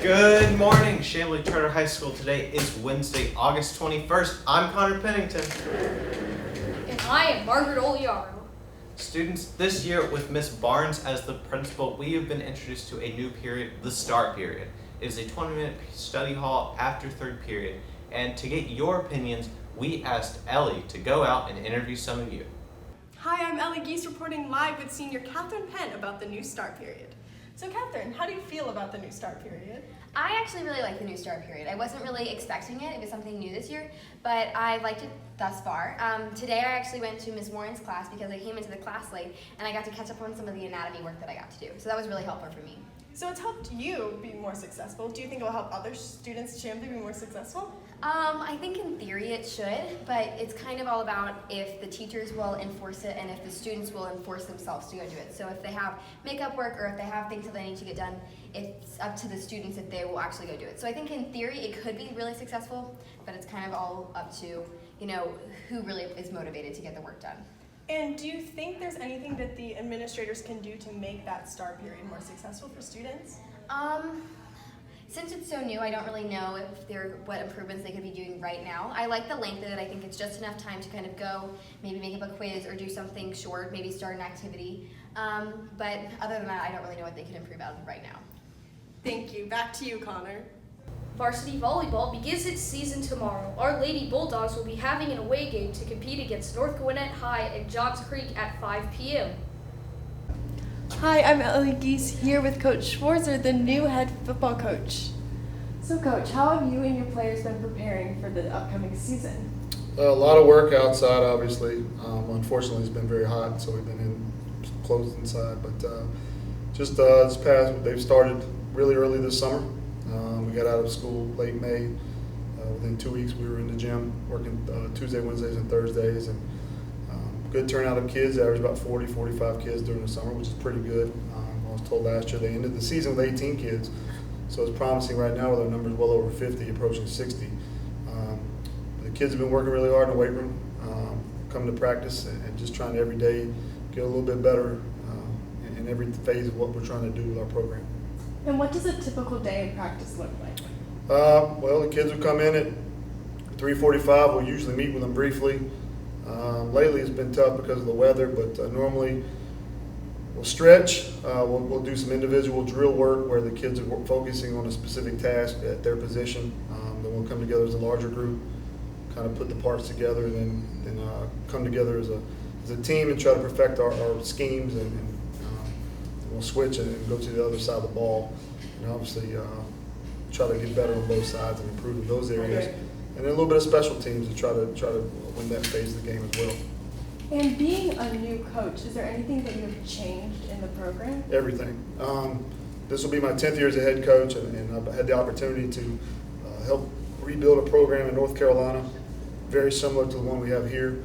Good morning, Chamblee Charter High School. Today is Wednesday, August 21st. I'm Connor Pennington. And I am Margaret Oliaro. Students, this year with Miss Barnes as the principal, we have been introduced to a new period, the STAR period. It is a 20-minute study hall after third period. And to get your opinions, we asked Ellie to go out and interview some of you. Hi, I'm Ellie Geese reporting live with senior Catherine Penn about the new STAR period. So Catherine, how do you feel about the new STAR period? I actually really like the new STAR period. I wasn't really expecting it. It was something new this year, but I liked it thus far. Today I actually went to Ms. Warren's class because I came into the class late and I got to catch up on some of the anatomy work that I got to do. So that was really helpful for me. So it's helped you be more successful. Do you think it will help other students at Chamblee be more successful? I think in theory it should, but it's kind of all about if the teachers will enforce it and if the students will enforce themselves to go do it. So if they have makeup work or if they have things that they need to get done, it's up to the students if they will actually go do it. So I think in theory it could be really successful, but it's kind of all up to, who really is motivated to get the work done. And do you think there's anything that the administrators can do to make that STAR period more successful for students? Since it's so new, I don't really know what improvements they could be doing right now. I like the length of it. I think it's just enough time to kind of go, maybe make up a quiz or do something short, maybe start an activity. But other than that, I don't really know what they could improve out of right now. Thank you. Back to you, Connor. Varsity volleyball begins its season tomorrow. Our Lady Bulldogs will be having an away game to compete against North Gwinnett High at Johns Creek at 5 p.m. Hi, I'm Ellie Geese here with Coach Schwarzer, the new head football coach. So Coach, how have you and your players been preparing for the upcoming season? A lot of work outside, obviously. Unfortunately, it's been very hot, so we've been closed inside. But this past, they've started really early this summer. We got out of school late May. Within 2 weeks, we were in the gym working Tuesday, Wednesdays, and Thursdays. And good turnout of kids, average about 40, 45 kids during the summer, which is pretty good. I was told last year they ended the season with 18 kids. So it's promising right now with our numbers well over 50, approaching 60. The kids have been working really hard in the weight room, coming to practice and just trying to every day get a little bit better in every phase of what we're trying to do with our program. And what does a typical day of practice look like? Well, the kids will come in at 3:45. We'll usually meet with them briefly. Lately it's been tough because of the weather, but normally we'll stretch. We'll do some individual drill work where the kids are focusing on a specific task at their position. Then we'll come together as a larger group, kind of put the parts together, and then come together as a team and try to perfect our schemes, and we'll switch and go to the other side of the ball, and obviously try to get better on both sides and improve in those areas. Okay. And then a little bit of special teams to try to win that phase of the game as well. And being a new coach, is there anything that you have changed in the program? Everything. This will be my 10th year as a head coach, and I've had the opportunity to help rebuild a program in North Carolina, very similar to the one we have here.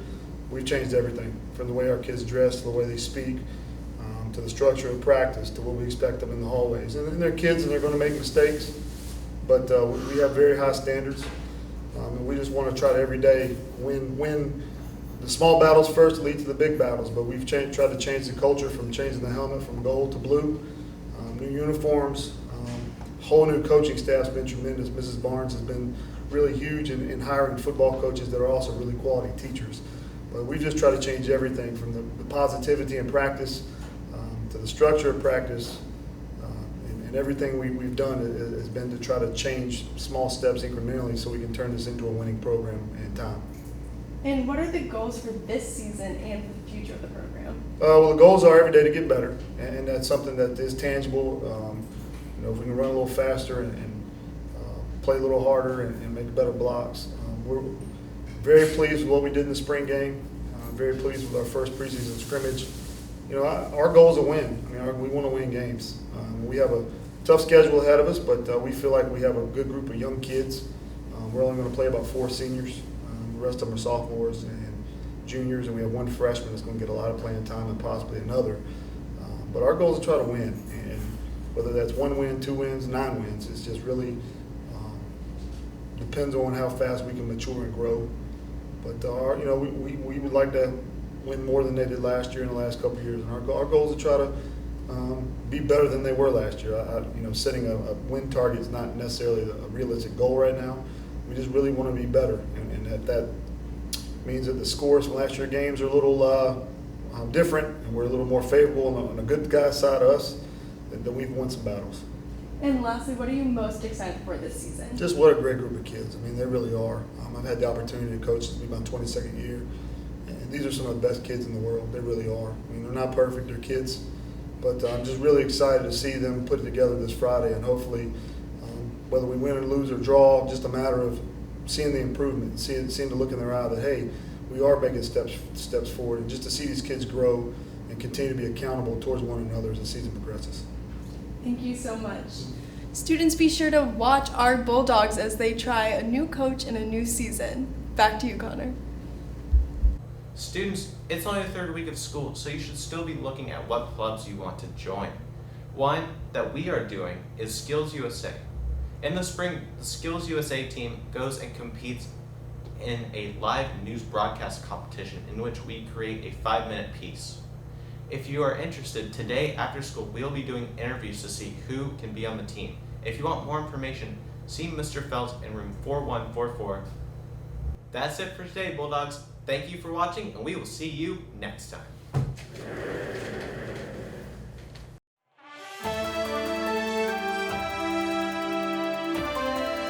We've changed everything, from the way our kids dress to the way they speak, to the structure of practice, to what we expect them in the hallways. And they're kids and they're going to make mistakes, but we have very high standards. And we just want to try to every day win the small battles first to lead to the big battles. But we've tried to change the culture from changing the helmet from gold to blue, new uniforms, whole new coaching staff's been tremendous. Mrs. Barnes has been really huge in hiring football coaches that are also really quality teachers. But we just try to change everything from the positivity in practice to the structure of practice. And everything we've done has been to try to change small steps incrementally so we can turn this into a winning program in time. And what are the goals for this season and for the future of the program? Well, the goals are every day to get better, and that's something that is tangible. If we can run a little faster and play a little harder and make better blocks. We're very pleased with what we did in the spring game. Very pleased with our first preseason scrimmage. Our goal is to win. We want to win games. We have a tough schedule ahead of us, but we feel like we have a good group of young kids. We're only going to play about 4 seniors. The rest of them are sophomores and juniors, and we have 1 freshman that's going to get a lot of playing time and possibly another. But our goal is to try to win, and whether that's 1 win, 2 wins, 9 wins, it's just really depends on how fast we can mature and grow. But we would like to win more than they did last year and the last couple of years, and our goal is to try to be better than they were last year. Setting a win target is not necessarily a realistic goal right now. We just really want to be better, and that means that the scores from last year's games are a little different, and we're a little more favorable on the good guys' side of us, than we've won some battles. And lastly, what are you most excited for this season? Just what a great group of kids. I mean, they really are. I've had the opportunity to coach since my 22nd year, and these are some of the best kids in the world. They really are. I mean, they're not perfect, they're kids, but I'm just really excited to see them put it together this Friday, and hopefully, whether we win or lose or draw, just a matter of seeing the improvement, seeing the look in their eye that, hey, we are making steps forward, and just to see these kids grow and continue to be accountable towards one another as the season progresses. Thank you so much. Students, be sure to watch our Bulldogs as they try a new coach and a new season. Back to you, Connor. Students, it's only the third week of school, so you should still be looking at what clubs you want to join. One that we are doing is Skills USA. In the spring, the Skills USA team goes and competes in a live news broadcast competition in which we create a 5-minute piece. If you are interested, today after school we'll be doing interviews to see who can be on the team. If you want more information, see Mr. Phelps in room 4144. That's it for today, Bulldogs. Thank you for watching, and we will see you next time.